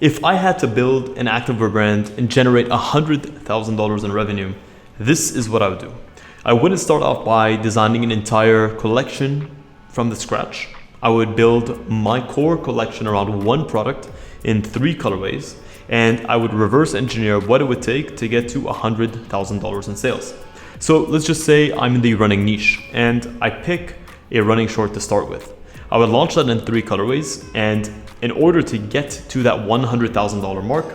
If I had to build an activewear brand and generate $100,000 in revenue, this is what I would do. I wouldn't start off by designing an entire collection from the scratch. I would build my core collection around one product in 3 colorways, and I would reverse engineer what it would take to get to $100,000 in sales. So let's just say I'm in the running niche and I pick a running short to start with. I would launch that in 3 colorways, and in order to get to that $100,000 mark,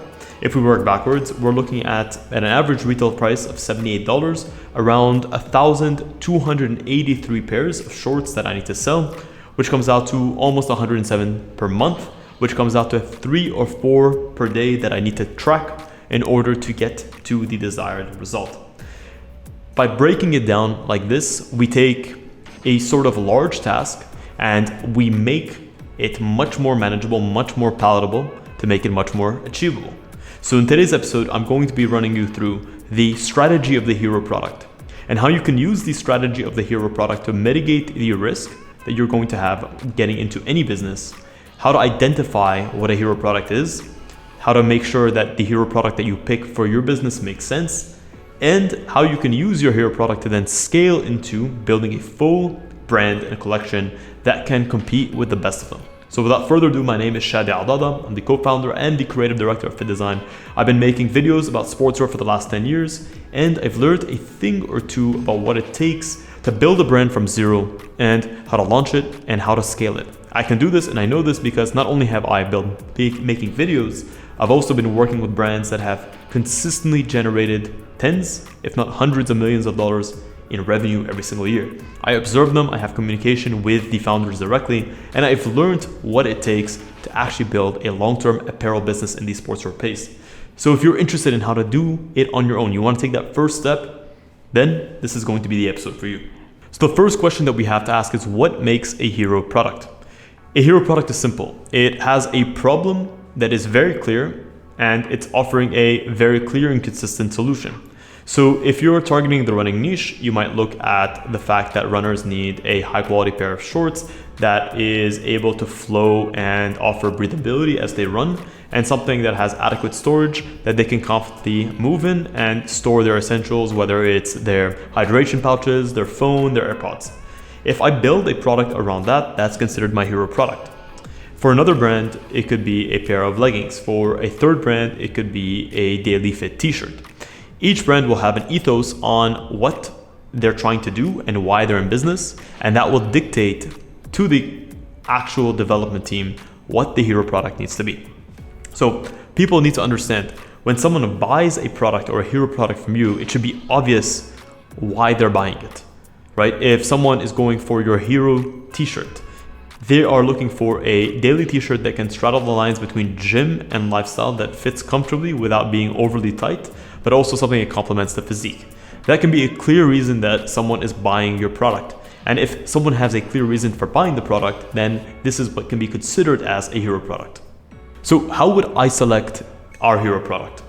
if we work backwards, we're looking at an average retail price of $78, around 1,283 pairs of shorts that I need to sell, which comes out to almost 107 per month, which comes out to 3 or 4 per day that I need to track in order to get to the desired result. By breaking it down like this, we take a sort of large task and we make it much more manageable, much more palatable, to make it much more achievable. So in today's episode, I'm going to be running you through the strategy of the hero product and how you can use the strategy of the hero product to mitigate the risk that you're going to have getting into any business, how to identify what a hero product is, how to make sure that the hero product that you pick for your business makes sense, and how you can use your hero product to then scale into building a full brand and collection that can compete with the best of them. So without further ado, my name is Shadi. I'm the co-founder and the creative director of Fittdesign. I've been making videos about sportswear for the last 10 years, and I've learned a thing or two about what it takes to build a brand from zero and how to launch it and how to scale it. I can do this, and I know this because not only have I been making videos, I've also been working with brands that have consistently generated tens, if not hundreds of millions of dollars in revenue every single year. I observe them, I have communication with the founders directly, and I've learned what it takes to actually build a long-term apparel business in the sportswear space. So if you're interested in how to do it on your own, you want to take that first step, then this is going to be the episode for you. So the first question that we have to ask is, what makes a hero product? A hero product is simple. It has a problem that is very clear, and it's offering a very clear and consistent solution. So if you're targeting the running niche, you might look at the fact that runners need a high quality pair of shorts that is able to flow and offer breathability as they run, and something that has adequate storage that they can confidently move in and store their essentials, whether it's their hydration pouches, their phone, their AirPods. If I build a product around that, that's considered my hero product. For another brand, it could be a pair of leggings. For a third brand, it could be a daily fit t-shirt. Each brand will have an ethos on what they're trying to do and why they're in business, and that will dictate to the actual development team what the hero product needs to be. So people need to understand, when someone buys a product or a hero product from you, it should be obvious why they're buying it, right? If someone is going for your hero t-shirt, they are looking for a daily t-shirt that can straddle the lines between gym and lifestyle, that fits comfortably without being overly tight, but also something that complements the physique. That can be a clear reason that someone is buying your product. And if someone has a clear reason for buying the product, then this is what can be considered as a hero product. So how would I select our hero product?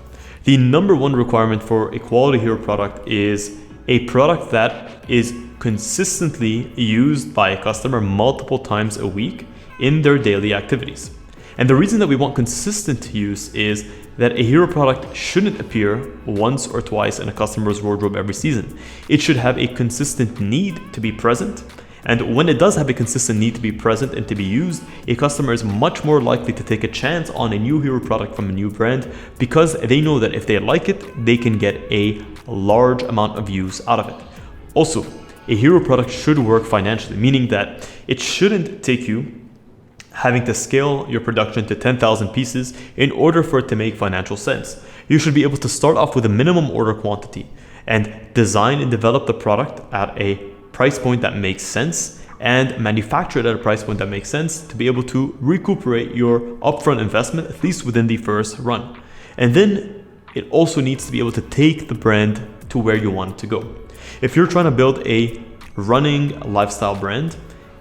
The number one requirement for a quality hero product is a product that is consistently used by a customer multiple times a week in their daily activities. And the reason that we want consistent use is that a hero product shouldn't appear once or twice in a customer's wardrobe every season. It should have a consistent need to be present. And when it does have a consistent need to be present and to be used, a customer is much more likely to take a chance on a new hero product from a new brand, because they know that if they like it, they can get a large amount of use out of it. Also, a hero product should work financially, meaning that it shouldn't take you having to scale your production to 10,000 pieces in order for it to make financial sense. You should be able to start off with a minimum order quantity and design and develop the product at a price point that makes sense and manufacture it at a price point that makes sense to be able to recuperate your upfront investment, at least within the first run. And then it also needs to be able to take the brand to where you want it to go. If you're trying to build a running lifestyle brand,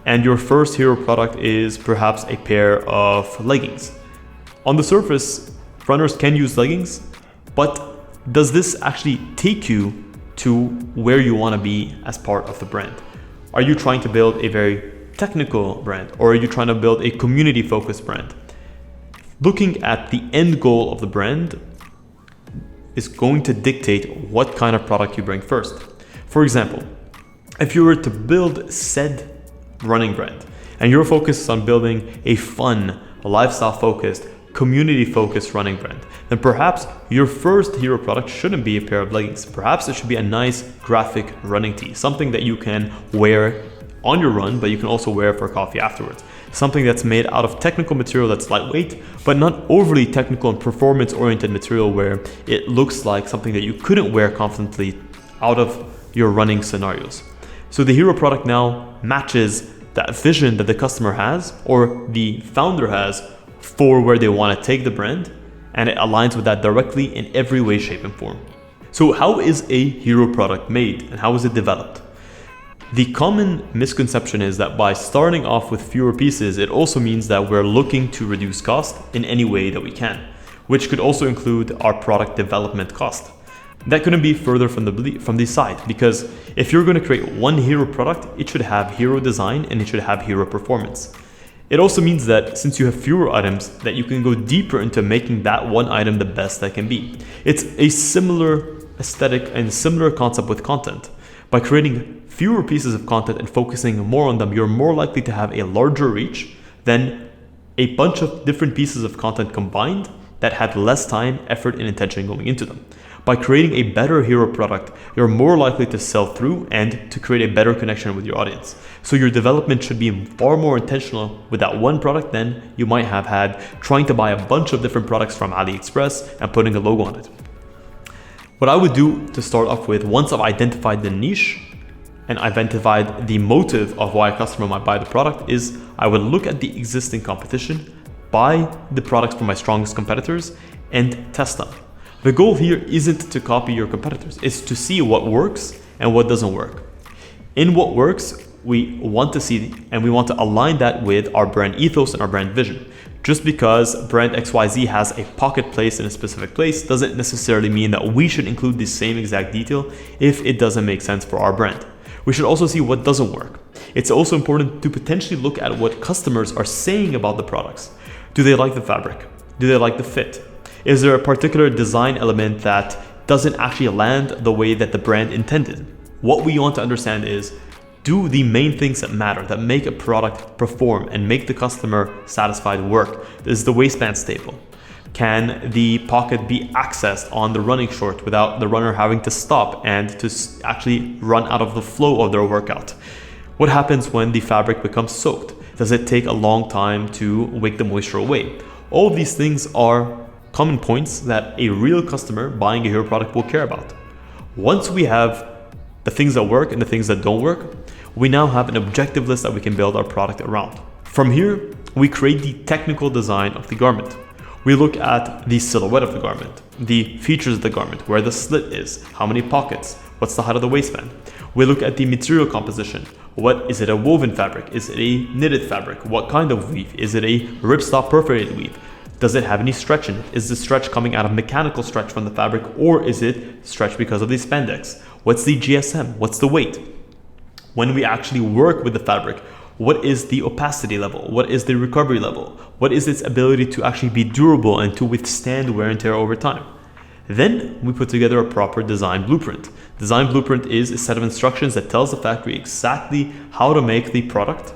and your first hero product is perhaps a pair of leggings. On the surface, runners can use leggings, but does this actually take you to where you want to be as part of the brand? Are you trying to build a very technical brand, or are you trying to build a community-focused brand? Looking at the end goal of the brand is going to dictate what kind of product you bring first. For example, if you were to build said running brand and your focus is on building a fun, lifestyle focused, community focused running brand, then perhaps your first hero product shouldn't be a pair of leggings. Perhaps it should be a nice graphic running tee, something that you can wear on your run, but you can also wear for coffee afterwards. Something that's made out of technical material that's lightweight, but not overly technical and performance-oriented material where it looks like something that you couldn't wear confidently out of your running scenarios. So the hero product now matches that vision that the customer has or the founder has for where they want to take the brand, and it aligns with that directly in every way, shape, and form. So how is a hero product made and how is it developed? The common misconception is that by starting off with fewer pieces, it also means that we're looking to reduce cost in any way that we can, which could also include our product development cost. That couldn't be further from the side, because if you're going to create one hero product, it should have hero design and it should have hero performance. It also means that since you have fewer items, that you can go deeper into making that one item the best that can be. It's a similar aesthetic and similar concept with content. By creating fewer pieces of content and focusing more on them, you're more likely to have a larger reach than a bunch of different pieces of content combined that had less time, effort, and intention going into them. By creating a better hero product, you're more likely to sell through and to create a better connection with your audience. So your development should be far more intentional with that one product than you might have had trying to buy a bunch of different products from AliExpress and putting a logo on it. What I would do to start off with, once I've identified the niche and identified the motive of why a customer might buy the product, is I would look at the existing competition, buy the products from my strongest competitors, and test them. The goal here isn't to copy your competitors, it's to see what works and what doesn't work. In what works, we want to see and we want to align that with our brand ethos and our brand vision. Just because brand XYZ has a pocket place in a specific place doesn't necessarily mean that we should include the same exact detail if it doesn't make sense for our brand. We should also see what doesn't work. It's also important to potentially look at what customers are saying about the products. Do they like the fabric? Do they like the fit? Is there a particular design element that doesn't actually land the way that the brand intended? What we want to understand is, do the main things that matter, that make a product perform and make the customer satisfied work? Is the waistband stable? Can the pocket be accessed on the running short without the runner having to stop and to actually run out of the flow of their workout? What happens when the fabric becomes soaked? Does it take a long time to wake the moisture away? All of these things are common points that a real customer buying a hero product will care about. Once we have the things that work and the things that don't work, we now have an objective list that we can build our product around. From here, we create the technical design of the garment. We look at the silhouette of the garment, the features of the garment, where the slit is, how many pockets, what's the height of the waistband. We look at the material composition. What is it, a woven fabric? Is it a knitted fabric? What kind of weave? Is it a ripstop perforated weave? Does it have any stretch in it? Is the stretch coming out of mechanical stretch from the fabric, or is it stretch because of the spandex? What's the GSM? What's the weight? When we actually work with the fabric, what is the opacity level? What is the recovery level? What is its ability to actually be durable and to withstand wear and tear over time? Then we put together a proper design blueprint. Design blueprint is a set of instructions that tells the factory exactly how to make the product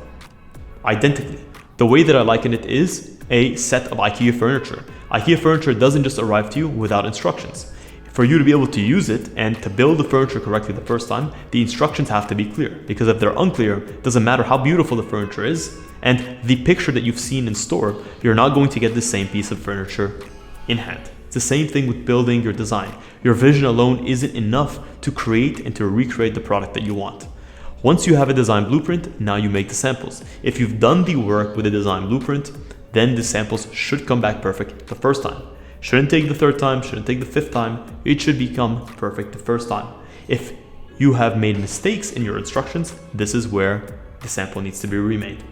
identically. The way that I liken it is a set of IKEA furniture. IKEA furniture doesn't just arrive to you without instructions. For you to be able to use it and to build the furniture correctly the first time, the instructions have to be clear, because if they're unclear, it doesn't matter how beautiful the furniture is and the picture that you've seen in store, you're not going to get the same piece of furniture in hand. It's the same thing with building your design. Your vision alone isn't enough to create and to recreate the product that you want. Once you have a design blueprint, now you make the samples. If you've done the work with a design blueprint, then the samples should come back perfect the first time. Shouldn't take the third time, shouldn't take the fifth time. It should become perfect the first time. If you have made mistakes in your instructions, this is where the sample needs to be remade.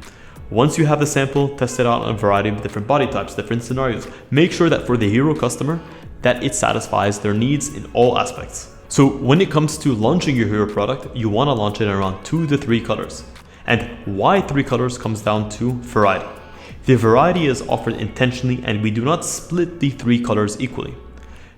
Once you have the sample, test it out on a variety of different body types, different scenarios. Make sure that for the hero customer, that it satisfies their needs in all aspects. So when it comes to launching your hero product, you want to launch it in around 2 to 3 colors. And why 3 colors comes down to variety. The variety is offered intentionally, and we do not split the 3 colors equally.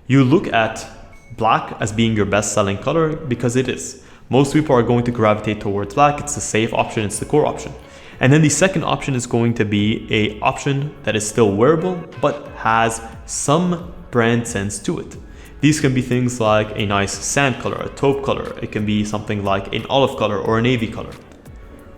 You look at black as being your best selling color because it is. Most people are going to gravitate towards black. It's the safe option, it's the core option. And then the second option is going to be an option that is still wearable but has some brand sense to it. These can be things like a nice sand color, a taupe color. It can be something like an olive color or a navy color.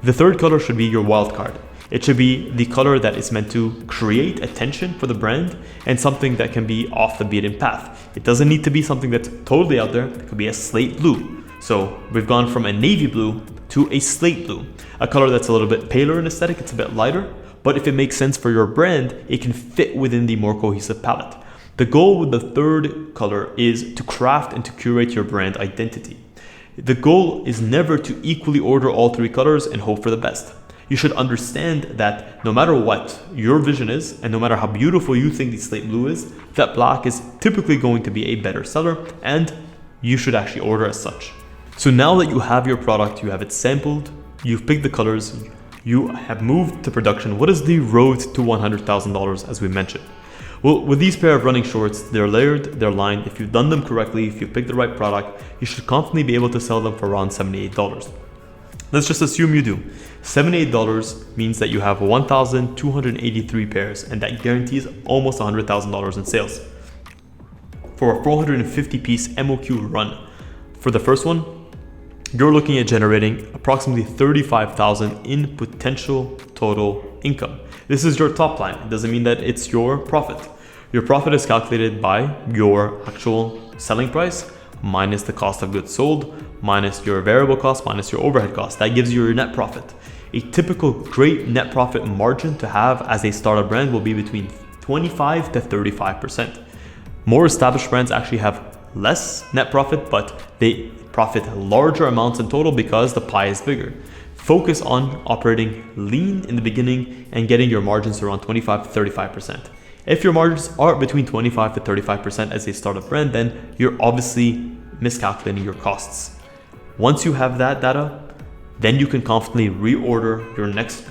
The third color should be your wild card. It should be the color that is meant to create attention for the brand and something that can be off the beaten path. It doesn't need to be something that's totally out there. It could be a slate blue. So we've gone from a navy blue to a slate blue, a color that's a little bit paler in aesthetic. It's a bit lighter, but if it makes sense for your brand, it can fit within the more cohesive palette. The goal with the third color is to craft and to curate your brand identity. The goal is never to equally order all 3 colors and hope for the best. You should understand that no matter what your vision is, and no matter how beautiful you think the slate blue is, that black is typically going to be a better seller, and you should actually order as such. So now that you have your product, you have it sampled, you've picked the colors, you have moved to production, what is the road to $100,000 as we mentioned? Well, with these pair of running shorts, they're layered, they're lined. If you've done them correctly, if you picked the right product, you should confidently be able to sell them for around $78. Let's just assume you do. $78 means that you have 1,283 pairs, and that guarantees almost $100,000 in sales. For a 450 piece MOQ run, for the first one, you're looking at generating approximately $35,000 in potential total income. This is your top line. It doesn't mean that it's your profit. Your profit is calculated by your actual selling price minus the cost of goods sold, minus your variable cost, minus your overhead cost. That gives you your net profit. A typical great net profit margin to have as a startup brand will be between 25 to 35%. More established brands actually have less net profit, but they profit larger amounts in total because the pie is bigger. Focus on operating lean in the beginning and getting your margins around 25 to 35%. If your margins are between 25 to 35% as a startup brand, then you're obviously miscalculating your costs. Once you have that data, then you can confidently reorder your next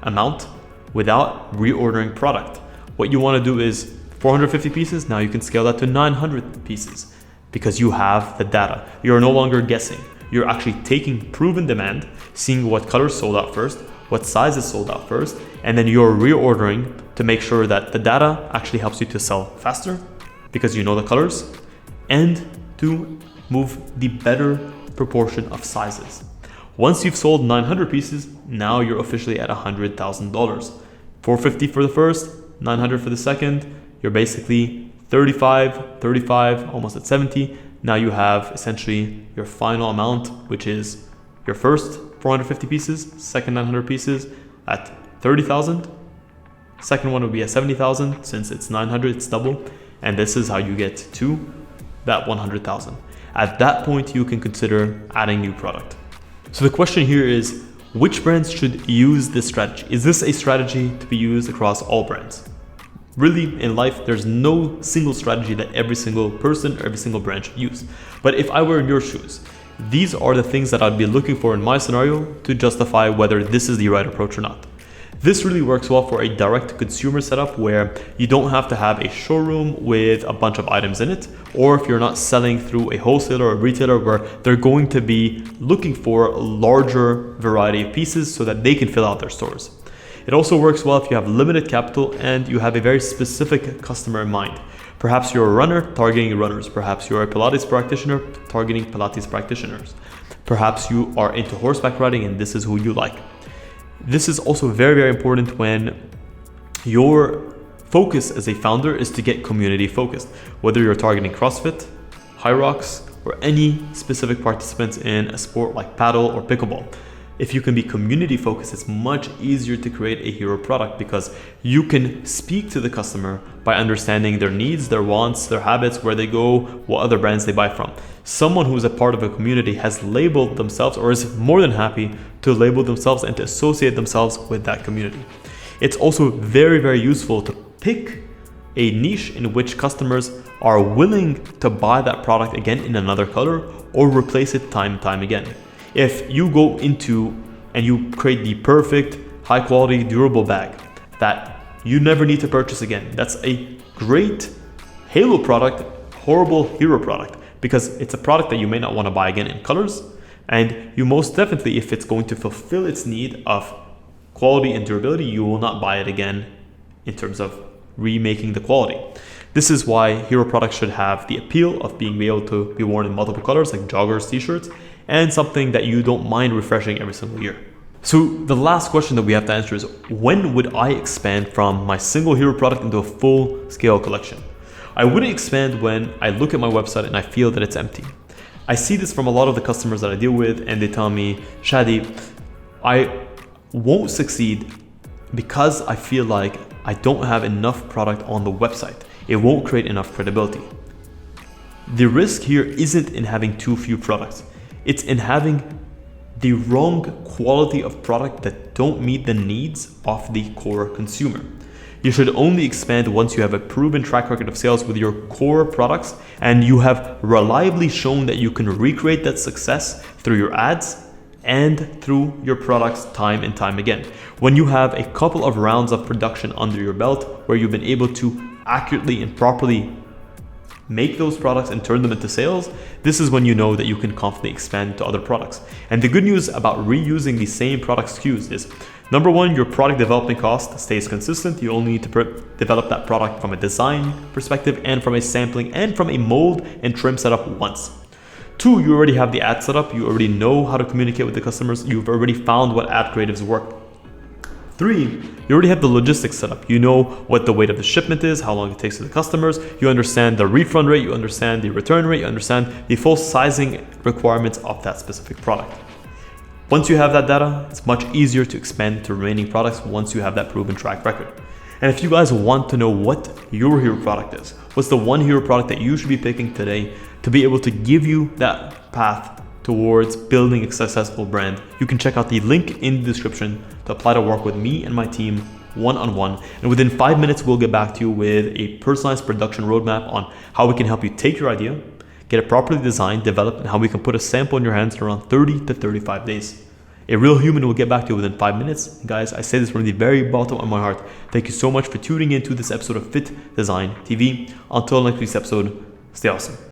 amount without reordering product. What you want to do is 450 pieces, now you can scale that to 900 pieces because you have the data. You're no longer guessing. You're actually taking proven demand, seeing what colors sold out first, what sizes sold out first, and then you're reordering to make sure that the data actually helps you to sell faster because you know the colors and to move the better proportion of sizes. Once you've sold 900 pieces, now you're officially at $100,000. 450 for the first, 900 for the second, you're basically 35, almost at 70. Now you have essentially your final amount, which is your first 450 pieces, second 900 pieces at 30,000. Second one would be at 70,000. Since it's 900, it's double. And this is how you get to that 100,000. At that point, you can consider adding new product. So the question here is, which brands should use this strategy? Is this a strategy to be used across all brands? Really, in life, there's no single strategy that every single person or every single brand should use. But if I were in your shoes, these are the things that I'd be looking for in my scenario to justify whether this is the right approach or not. This really works well for a direct-to-consumer setup where you don't have to have a showroom with a bunch of items in it, or if you're not selling through a wholesaler or retailer where they're going to be looking for a larger variety of pieces so that they can fill out their stores. It also works well if you have limited capital and you have a very specific customer in mind. Perhaps you're a runner targeting runners. Perhaps you're a Pilates practitioner targeting Pilates practitioners. Perhaps you are into horseback riding and this is who you like. This is also very, very important when your focus as a founder is to get community focused. Whether you're targeting CrossFit, High Rocks, or any specific participants in a sport like paddle or pickleball. If you can be community focused, it's much easier to create a hero product because you can speak to the customer by understanding their needs, their wants, their habits, where they go, what other brands they buy from. Someone who's a part of a community has labeled themselves or is more than happy to label themselves and to associate themselves with that community. It's also very, very useful to pick a niche in which customers are willing to buy that product again in another color or replace it time and time again. If you go into and you create the perfect, high quality, durable bag that you never need to purchase again. That's a great halo product, horrible hero product, because it's a product that you may not want to buy again in colors. And you most definitely, if it's going to fulfill its need of quality and durability, you will not buy it again in terms of remaking the quality. This is why hero products should have the appeal of being able to be worn in multiple colors, like joggers, t-shirts, and something that you don't mind refreshing every single year. So the last question that we have to answer is, when would I expand from my single hero product into a full scale collection? I wouldn't expand when I look at my website and I feel that it's empty. I see this from a lot of the customers that I deal with, and they tell me, Shadi, I won't succeed because I feel like I don't have enough product on the website. It won't create enough credibility. The risk here isn't in having too few products. It's in having the wrong quality of product that don't meet the needs of the core consumer. You should only expand once you have a proven track record of sales with your core products and you have reliably shown that you can recreate that success through your ads and through your products time and time again. When you have a couple of rounds of production under your belt where you've been able to accurately and properly make those products and turn them into sales, this is when you know that you can confidently expand to other products. And the good news about reusing the same product SKUs is, number one, your product development cost stays consistent. You only need to develop that product from a design perspective and from a sampling and from a mold and trim setup once. Two, you already have the ad setup. You already know how to communicate with the customers. You've already found what ad creatives work. Three, you already have the logistics set up. You know what the weight of the shipment is, how long it takes to the customers. You understand the refund rate, you understand the return rate, you understand the full sizing requirements of that specific product. Once you have that data, it's much easier to expand to remaining products once you have that proven track record. And if you guys want to know what your hero product is, what's the one hero product that you should be picking today to be able to give you that path towards building a successful brand, you can check out the link in the description to apply to work with me and my team one-on-one. And within 5 minutes, we'll get back to you with a personalized production roadmap on how we can help you take your idea, get it properly designed, developed, and how we can put a sample in your hands in around 30 to 35 days. A real human will get back to you within 5 minutes. Guys, I say this from the very bottom of my heart. Thank you so much for tuning into this episode of Fittdesign TV. Until next week's episode, stay awesome.